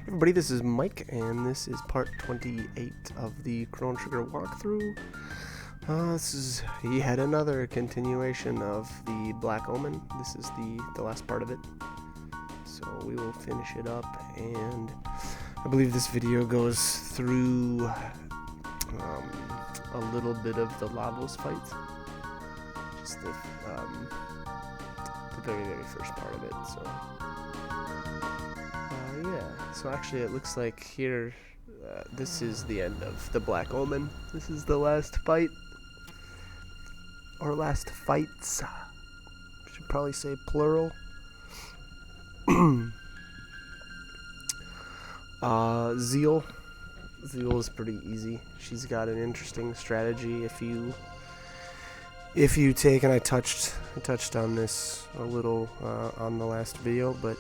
Everybody, this is Mike, and this is part 28 of the Chrono Trigger walkthrough. This is yet another continuation of the Black Omen. This is the last part of it. So we will finish it up, and I believe this video goes through a little bit of the Lavos fight. Just the very, very first part of it, so... yeah, so actually it looks like here, this is the end of the Black Omen. This is the last fight. Or last fights. Should probably say plural. Zeal. Zeal is pretty easy. She's got an interesting strategy if you take, and I touched on this a little on the last video, but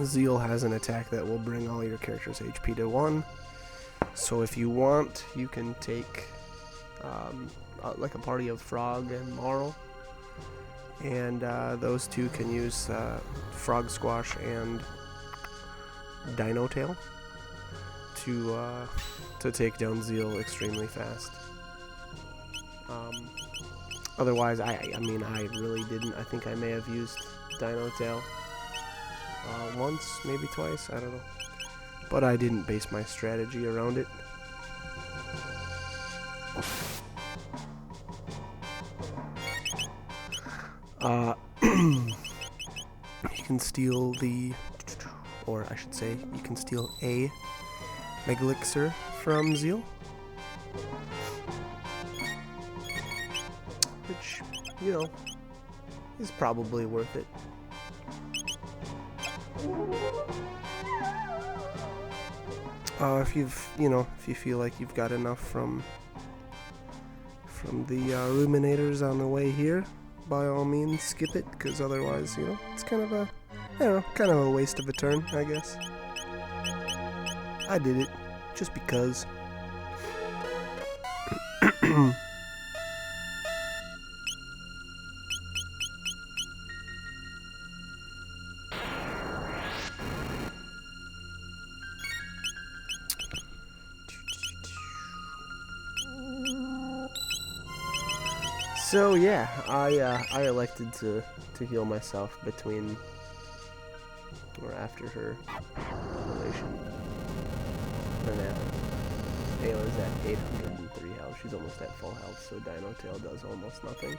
Zeal has an attack that will bring all your characters' HP to 1. So if you want, you can take like a party of Frog and Marl, and those two can use Frog Squash and Dino Tail to take down Zeal extremely fast. Otherwise, I mean, I really didn't. I think I may have used Dino Tail once, maybe twice, I don't know. But I didn't base my strategy around it. You can steal or I should say, you can steal a Mega Elixir from Zeal, which, you know, is probably worth it. If you feel like you've got enough from the Ruminators on the way here, by all means skip it, because otherwise, you know, it's kind of a, I don't know, kind of a waste of a turn, I guess. I did it just because. So yeah, I elected to heal myself between or after her revelation. And now Ayla's at 803 health. She's almost at full health, so Dino Tail does almost nothing.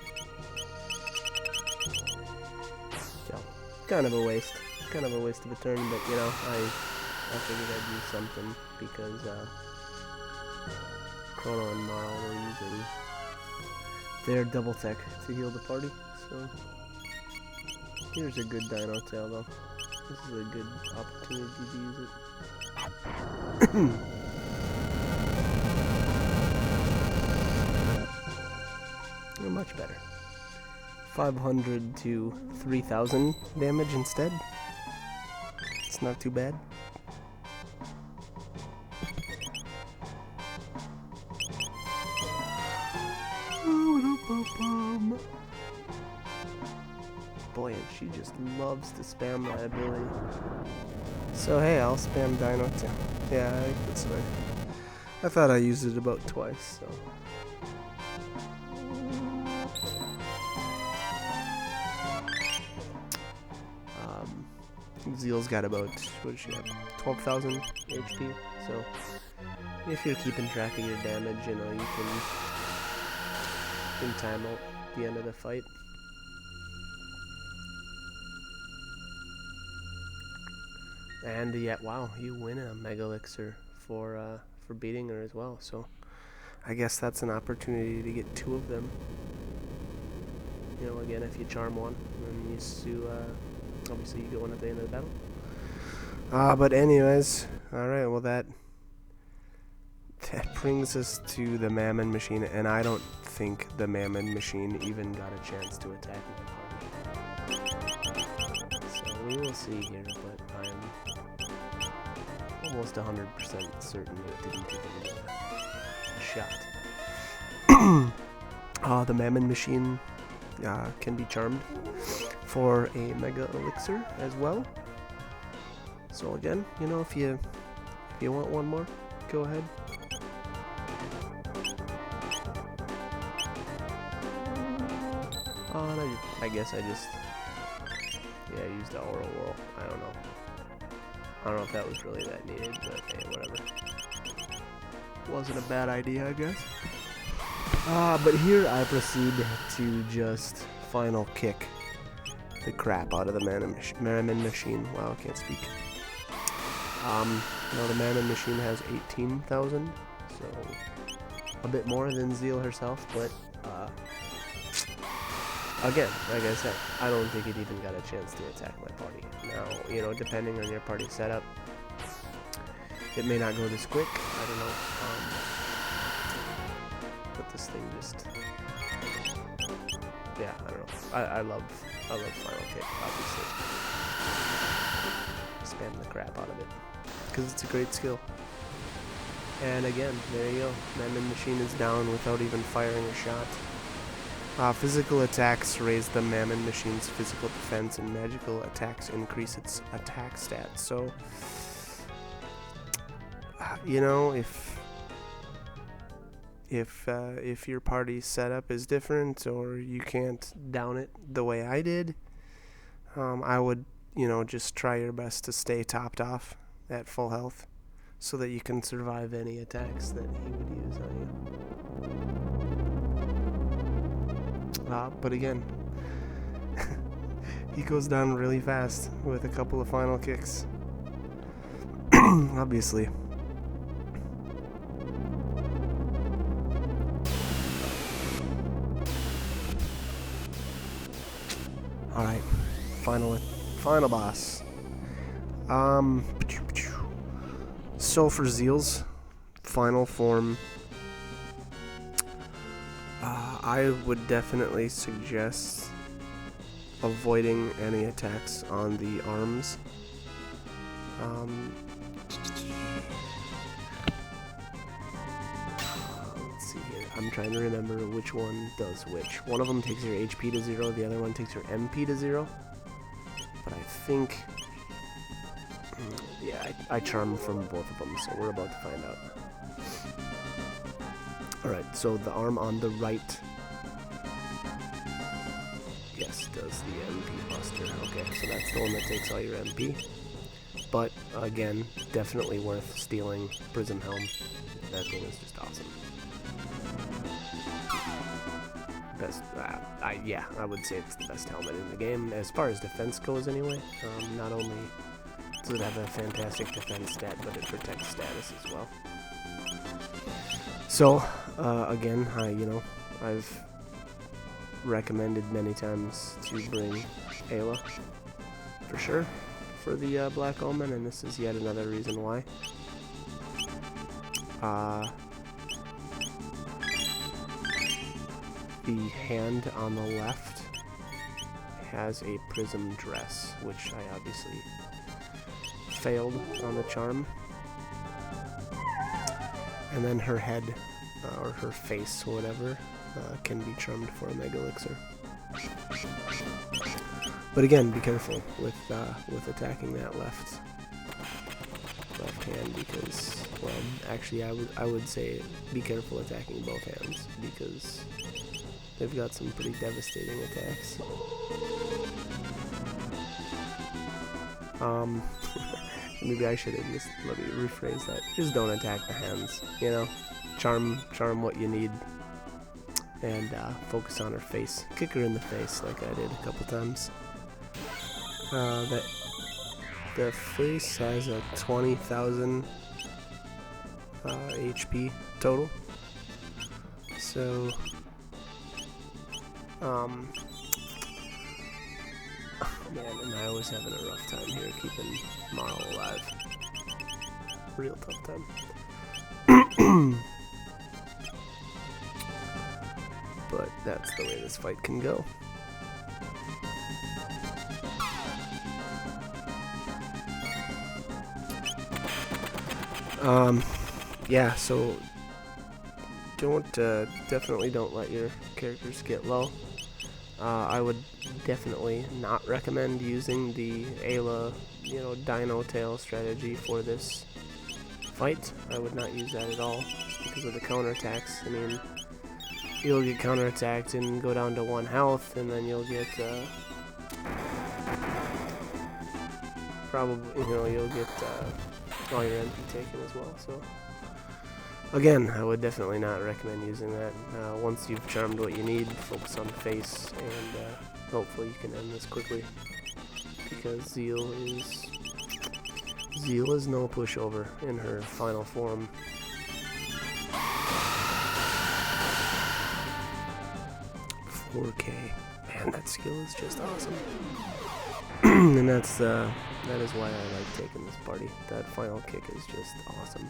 So kind of a waste of a turn, but you know, I figured I'd use something because Chrono and Marl were using their double tech to heal the party, so here's a good Dino Tail though. This is a good opportunity to use it. Much better. 500 to 3,000 damage instead. It's not too bad. Boy, and she just loves to spam that ability. So hey, I'll spam Dino Tail. Yeah, that's right. I thought I used it about twice, so. Zeal's got about, what does she have? 12,000 HP, so if you're keeping track of your damage, you know, you can time out the end of the fight. And yeah, wow, you win a Mega Elixir for beating her as well, so I guess that's an opportunity to get 2 of them. You know, again, if you charm one, then you obviously you get one at the end of the battle. But anyways, alright, well that brings us to the Mammon Machine, and I don't think the Mammon Machine even got a chance to attack my party. So we will see here, but I'm almost 100% certain it didn't even get a shot. The Mammon Machine can be charmed for a Mega Elixir as well. So again, you know, if you want one more, go ahead. Oh, and I guess I just used the Oral Whirl. I don't know if that was really that needed, but hey, whatever. Wasn't a bad idea, I guess. But here I proceed to just final kick the crap out of the Mammon Machine. Wow, I can't speak. Now the Mammon Machine has 18,000, so a bit more than Zeal herself, but again, like I said, I don't think it even got a chance to attack my party. Now, you know, depending on your party setup, it may not go this quick. I don't know. But this thing just, yeah, I don't know. I love Final Kick, obviously. Spam the crap out of it because it's a great skill. And again, there you go. Mammon Machine is down without even firing a shot. Physical attacks raise the Mammon Machine's physical defense, and magical attacks increase its attack stats. So, you know, if your party's setup is different or you can't down it the way I did, I would, you know, just try your best to stay topped off at full health so that you can survive any attacks that he would use on you. But again, he goes down really fast with a couple of final kicks. Obviously. Alright, final boss. So for Zeal's final form, I would definitely suggest avoiding any attacks on the arms. Let's see here. I'm trying to remember which one does which. One of them takes your HP to 0, the other one takes your MP to 0. But I think, yeah, I charm from both of them, so we're about to find out. Alright, so the arm on the right, yes, does the MP buster. Okay, so that's the one that takes all your MP. But, again, definitely worth stealing Prism Helm. That thing is just awesome. Best, yeah, I would say it's the best helmet in the game, as far as defense goes anyway. Not only does it have a fantastic defense stat, but it protects status as well. So, again, I've recommended many times to bring Ayla, for sure, for the Black Omen, and this is yet another reason why. The hand on the left has a prism dress, which I obviously failed on the charm. And then her head, or her face, or whatever, can be charmed for a Mega Elixir. But again, be careful with attacking that left hand, because, well, actually I would say be careful attacking both hands, because they've got some pretty devastating attacks. Maybe I should have just, let me rephrase that. Just don't attack the hands, you know? Charm what you need, and focus on her face. Kick her in the face like I did a couple times. The face has a 20,000 HP total. So, man, and I always having a rough time here keeping Marl alive. Real tough time. But that's the way this fight can go. Yeah, so definitely don't let your characters get low. I would definitely not recommend using the Ayla you know, dino tail strategy for this fight. I would not use that at all, just because of the counterattacks. I mean, you'll get counterattacked and go down to 1 health, and then you'll get, probably, you know, you'll get, all your MP taken as well, so. Again, I would definitely not recommend using that. Once you've charmed what you need, focus on the face, and, hopefully you can end this quickly. Because Zeal is no pushover in her final form. $4K. Man, that skill is just awesome. And that is why I like taking this party. That final kick is just awesome.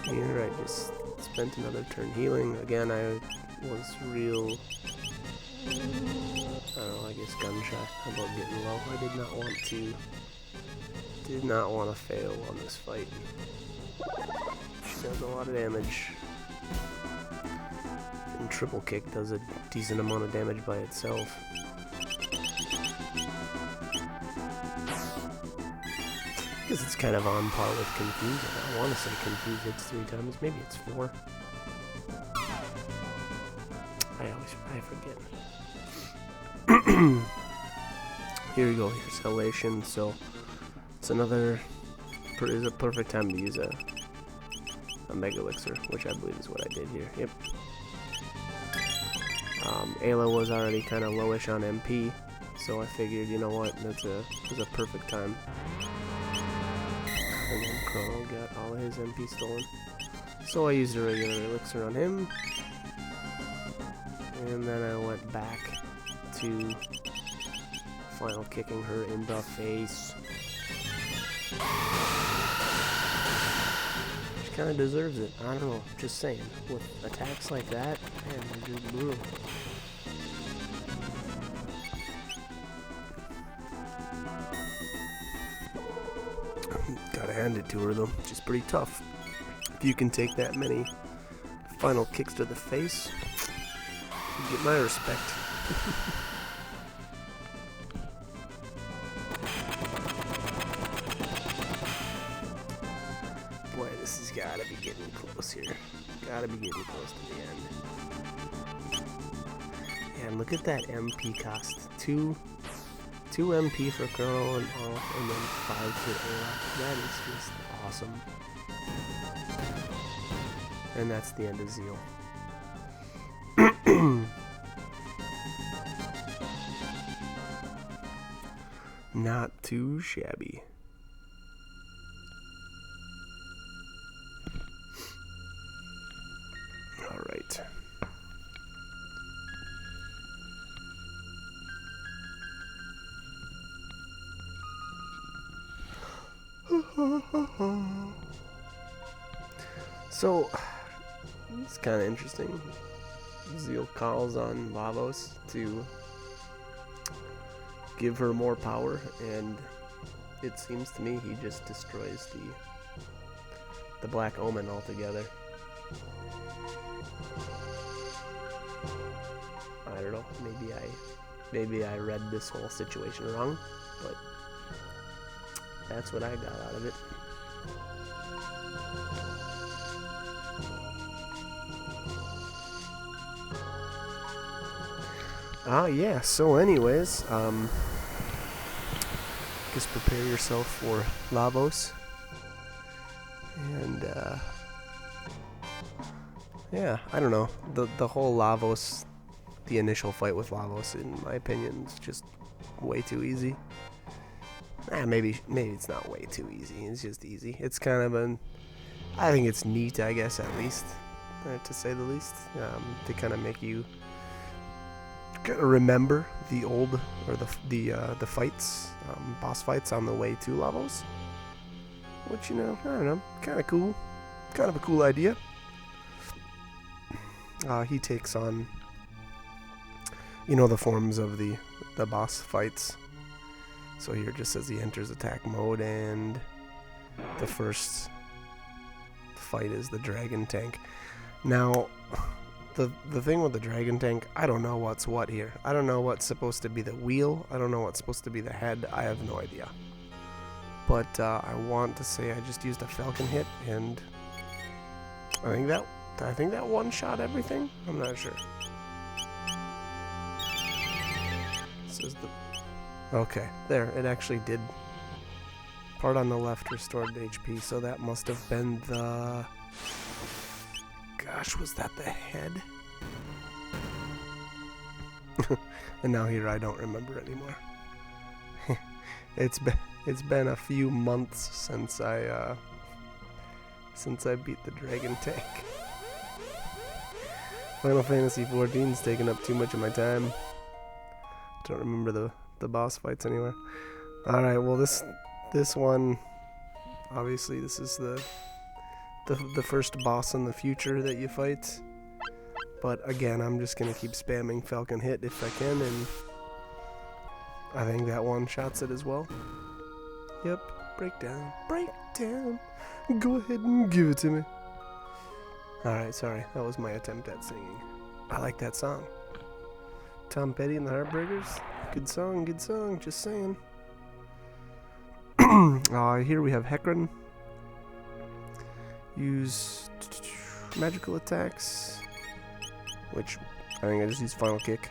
Here I just spent another turn healing. Again, I was real, I don't know, I guess gun shy about getting low. I did not want to fail on this fight. She does a lot of damage. And triple kick does a decent amount of damage by itself. Because it's kind of on par with Confuse. I want to say Confuse hits 3 times. Maybe it's 4. I forget. Here we go. Here's Halation. So it's another. Is a perfect time to use a Mega Elixir, which I believe is what I did here. Yep. Ayla was already kind of lowish on MP, so I figured, you know what, it was a perfect time. And then Chrono got all of his MP stolen. So I used a regular elixir on him. And then I went back to final kicking her in the face. She kind of deserves it. I don't know, just saying. With attacks like that, man, they're just brutal. Gotta hand it to her though, she's pretty tough. If you can take that many final kicks to the face, you get my respect. Boy, this has gotta be getting close here. Gotta be getting close to the end. And look at that MP cost. 2 MP for Chrono and all, and then 5 for Ayla. That is just awesome. And that's the end of Zeal. Not too shabby. All right. So, it's kind of interesting. Zeal calls on Lavos to give her more power, and it seems to me he just destroys the Black Omen altogether. I don't know, maybe I read this whole situation wrong, but that's what I got out of it. Yeah, so anyways, just prepare yourself for Lavos. And, yeah, I don't know. The whole Lavos, the initial fight with Lavos, in my opinion, is just way too easy. Maybe it's not way too easy. It's just easy. It's kind of I think it's neat, I guess, at least, to say the least, to kind of make you remember the old, or the fights, boss fights on the way to Lavos, which, you know, I don't know, kind of cool, kind of a cool idea. He takes on, you know, the forms of the boss fights. So here it just says he enters attack mode, and the first fight is the dragon tank. Now, the thing with the dragon tank, I don't know what's what here. I don't know what's supposed to be the wheel. I don't know what's supposed to be the head. I have no idea. But I want to say I just used a falcon hit, and I think that one-shot everything. I'm not sure. This is the okay. There, it actually did. Part on the left restored HP, so that must have been the. Gosh, was that the head? And now here I don't remember anymore. It's been a few months since I beat the dragon tank. Final Fantasy XIV's taking up too much of my time. Don't remember the boss fights anywhere. All right, well this one, obviously this is the first boss in the future that you fight. But again, I'm just gonna keep spamming Falcon Hit if I can, and I think that one shots it as well. Yep, breakdown, breakdown. Go ahead and give it to me. Alright, sorry, that was my attempt at singing. I like that song. Tom Petty and the Heartbreakers. Good song, just saying. Here we have Hecarim. Use magical attacks, which I think I just used Final Kick.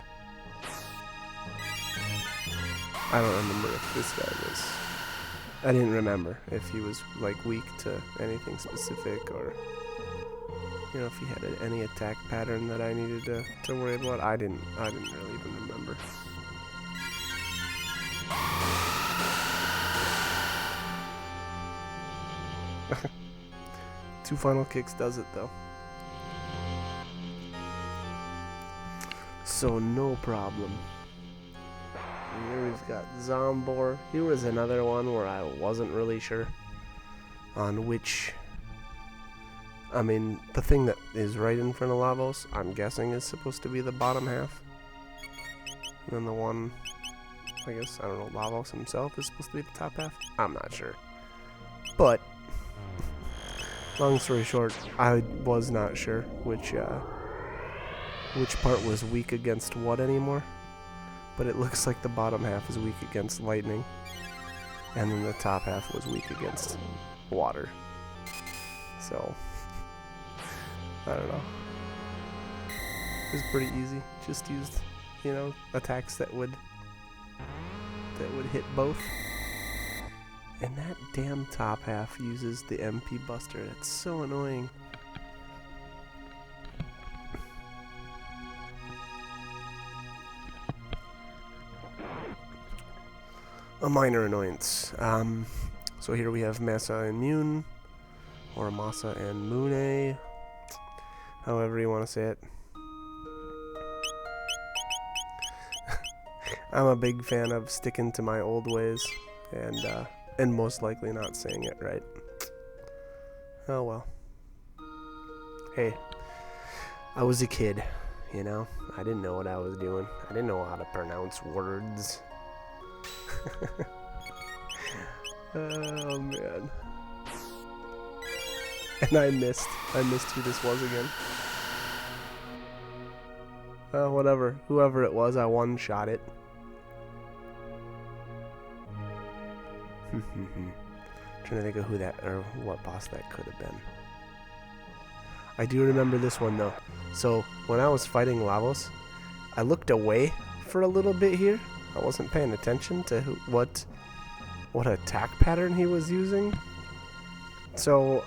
I don't remember if this guy was. I didn't remember if he was like weak to anything specific, or you know, if he had any attack pattern that I needed to worry about. I didn't really even remember. Two Final Kicks does it though. So no problem. And here we've got Zombor. Here was another one where I wasn't really sure on which. I mean, the thing that is right in front of Lavos, I'm guessing is supposed to be the bottom half. And then the one, I guess, I don't know, Lavos himself is supposed to be the top half? I'm not sure. But long story short, I was not sure which part was weak against what anymore. But it looks like the bottom half is weak against lightning, and then the top half was weak against water. So, I don't know. It was pretty easy. Just used, you know, attacks that would hit both. And that damn top half uses the MP Buster. It's so annoying. A minor annoyance. So here we have Massa and Mune, or Massa and Mune, however you want to say it. I'm a big fan of sticking to my old ways, and most likely not saying it right. Oh well. Hey, I was a kid, you know? I didn't know what I was doing. I didn't know how to pronounce words. Oh man. And I missed who this was again. Whatever. Whoever it was, I one-shot it. Trying to think of who that, or what boss that could have been. I do remember this one though. So when I was fighting Lavos, I looked away for a little bit here. I wasn't paying attention to what attack pattern he was using. So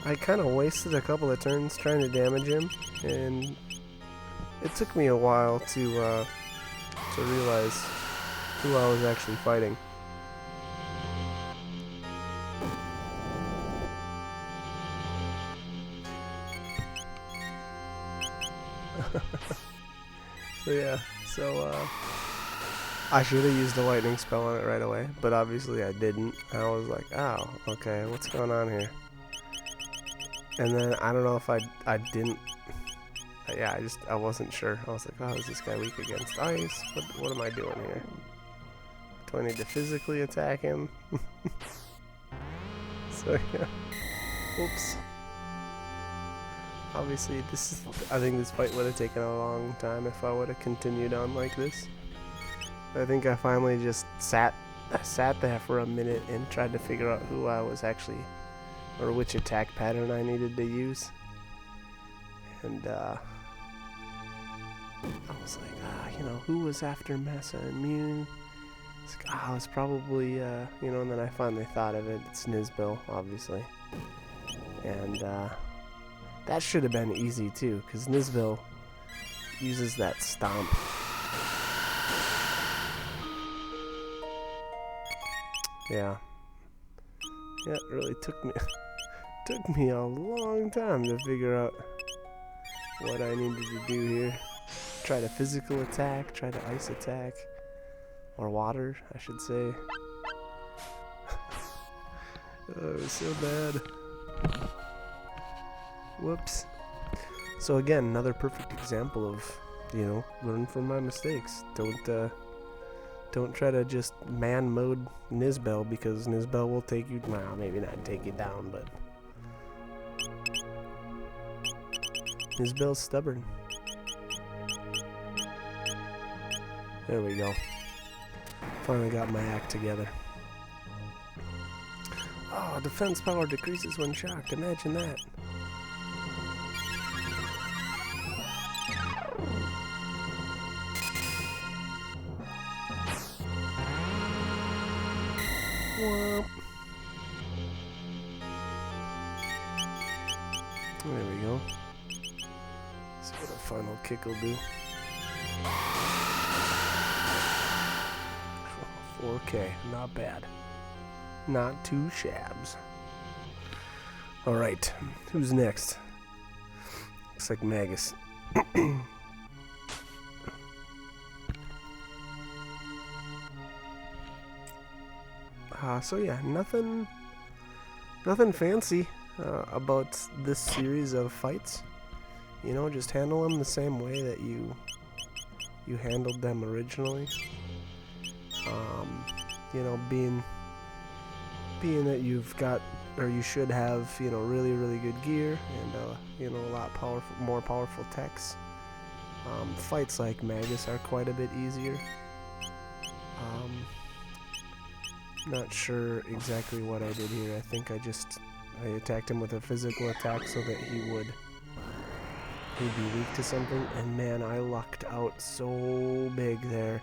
I kind of wasted a couple of turns trying to damage him, and it took me a while to realize who I was actually fighting. So I should have used the lightning spell on it right away, but obviously I didn't. I was like, oh, okay, what's going on here? And then I don't know if I didn't. Yeah, I wasn't sure. I was like, oh, is this guy weak against ice? What am I doing here? Do I need to physically attack him? So yeah. Oops. Obviously, I think this fight would have taken a long time if I would have continued on like this. I think I finally just sat there for a minute and tried to figure out who I was actually, or which attack pattern I needed to use. And I was like, who was after Massa Immune? It's like, it's probably, and then I finally thought of it. It's Nizbil, obviously. And that should have been easy too, because Nizbil uses that stomp. Yeah. Yeah, it really took me a long time to figure out what I needed to do here. Try to physical attack, try to ice attack, or water, I should say. Oh, it was so bad. Whoops. So again, another perfect example of, learn from my mistakes. Don't try to just man mode Nizbil, because Nizbil will take you, well, maybe not take you down, but Nizbil's stubborn. There we go. Finally got my act together. Oh, defense power decreases when shocked. Imagine that. Womp. There we go. See what a final kick will do. 4K, not bad. Not too shabs. Alright, who's next? Looks like Magus. So yeah, nothing fancy about this series of fights. Just handle them the same way that you handled them originally. Being that you've got, or you should have, really, really good gear and a lot more powerful techs. Fights like Magus are quite a bit easier. Not sure exactly what I did here. I think I attacked him with a physical attack so that he'd be weak to something, and man, I lucked out so big there.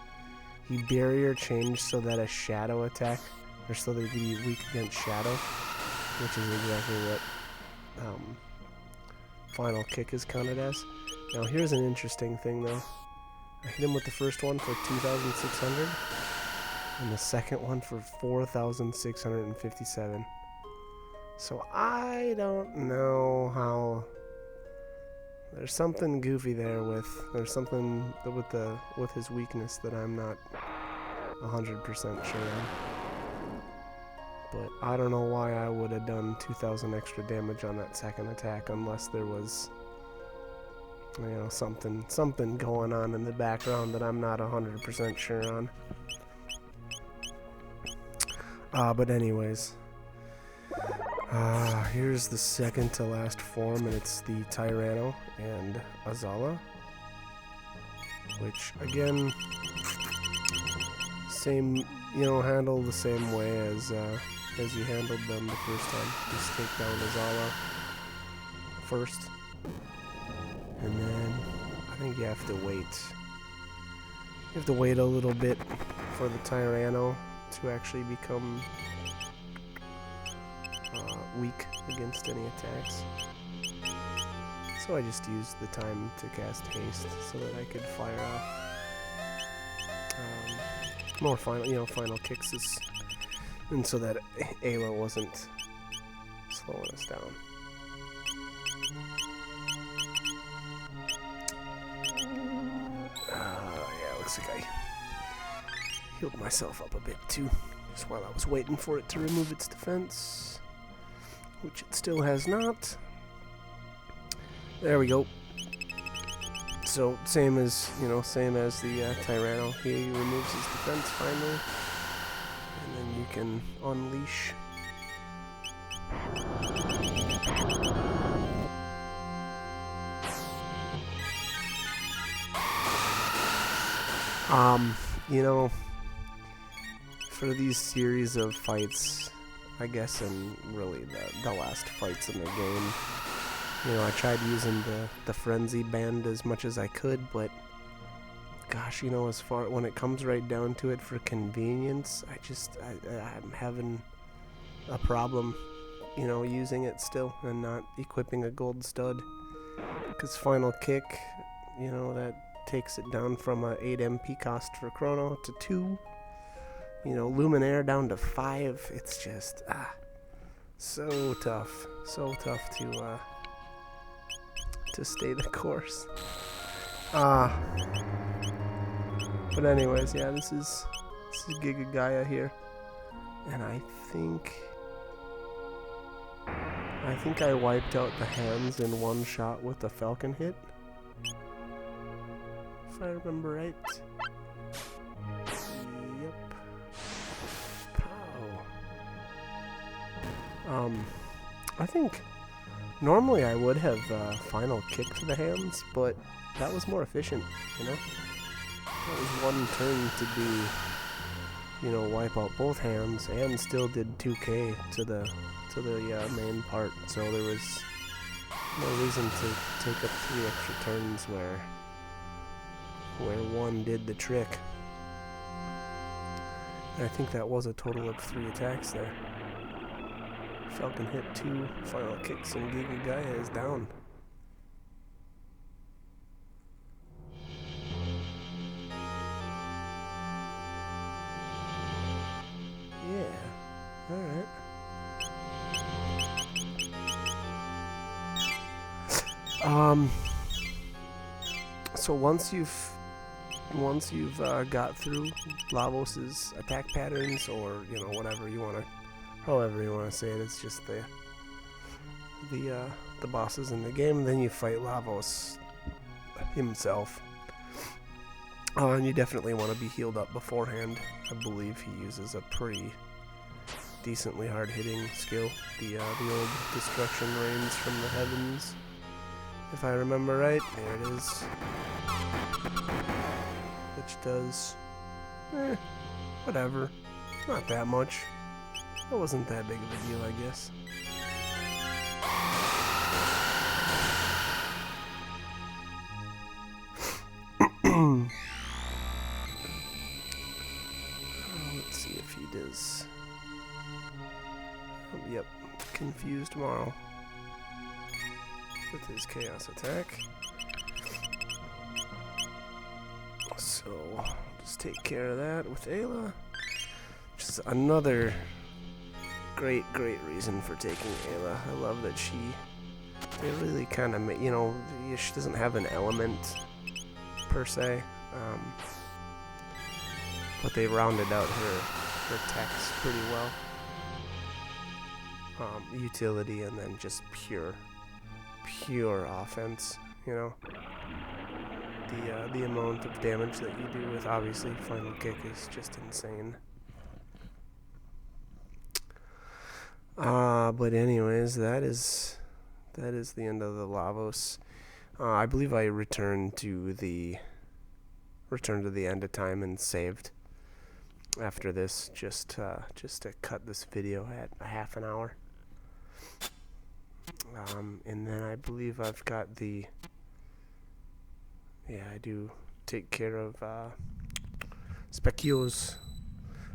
He barrier changed so that a shadow attack, or so that he'd be weak against shadow, which is exactly what final kick is counted as. Now here's an interesting thing though. I hit him with the first one for 2,600, and the second one for 4,657. So I don't know how. There's something goofy there there's something with his weakness that I'm not 100% sure on. But I don't know why I would have done 2,000 extra damage on that second attack unless there was, something going on in the background that I'm not 100% sure on. But anyways. Here's the second to last form, and it's the Tyranno and Azala, which again, same, handle the same way as you handled them the first time. Just take down Azala first, and then I think you have to wait. You have to wait a little bit for the Tyranno to actually become weak against any attacks. So I just used the time to cast haste so that I could fire off more final kicks, and so that Ayla wasn't slowing us down. Yeah, looks like I healed myself up a bit too, just while I was waiting for it to remove its defense, which it still has not. There we go. So same as the Tyranno. He removes his defense finally, and then you can unleash. You know, for these series of fights, I guess, and really the last fights in the game, you know, I tried using the frenzy band as much as I could, but gosh, you know, as far when it comes right down to it for convenience, I'm having a problem, you know, using it still and not equipping a gold stud. Because final kick, you know, that takes it down from a 8 MP cost for Chrono to 2. You know, Luminaire down to 5. It's just so tough to stay the course. But anyways, yeah, this is Giga Gaia here, and I think I wiped out the hands in one shot with the Falcon hit, if I remember right. Yep. Pow. I think normally I would have final kick to the hands, but that was more efficient, you know? That was one turn to do, you know, wipe out both hands, and still did 2k to the main part, so there was no reason to take up 3 extra turns where one did the trick. And I think that was a total of 3 attacks there. Falcon hit 2 final kicks, and Giga Gaia is down. Yeah, alright. So once you've got through Lavos's attack patterns, or you know, however you wanna say it, it's just the bosses in the game. Then you fight Lavos himself. And you definitely want to be healed up beforehand. I believe he uses a pretty decently hard-hitting skill, the old Destruction Rains from the Heavens, if I remember right. There it is. Which does, whatever, not that much. It wasn't that big of a deal, I guess. Let's see if he does. Yep, Confused Marl with his Chaos attack. So, just take care of that with Ayla. Which is another great reason for taking Ayla. I love that they really kind of, you know, she doesn't have an element per se, but they rounded out her attacks pretty well. Utility and then just pure offense, you know. The amount of damage that you do with obviously final kick is just insane. But anyways, that is the end of the Lavos. I believe I returned to the end of time and saved after this, just to cut this video at a half an hour. And then I believe I've got I do take care of Specchio's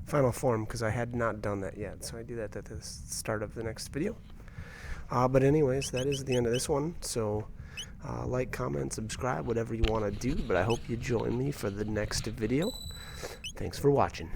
final form, because I had not done that yet, so I do that at the start of the next video. But anyways, that is the end of this one, so like, comment, subscribe, whatever you want to do, but I hope you join me for the next video. Thanks for watching.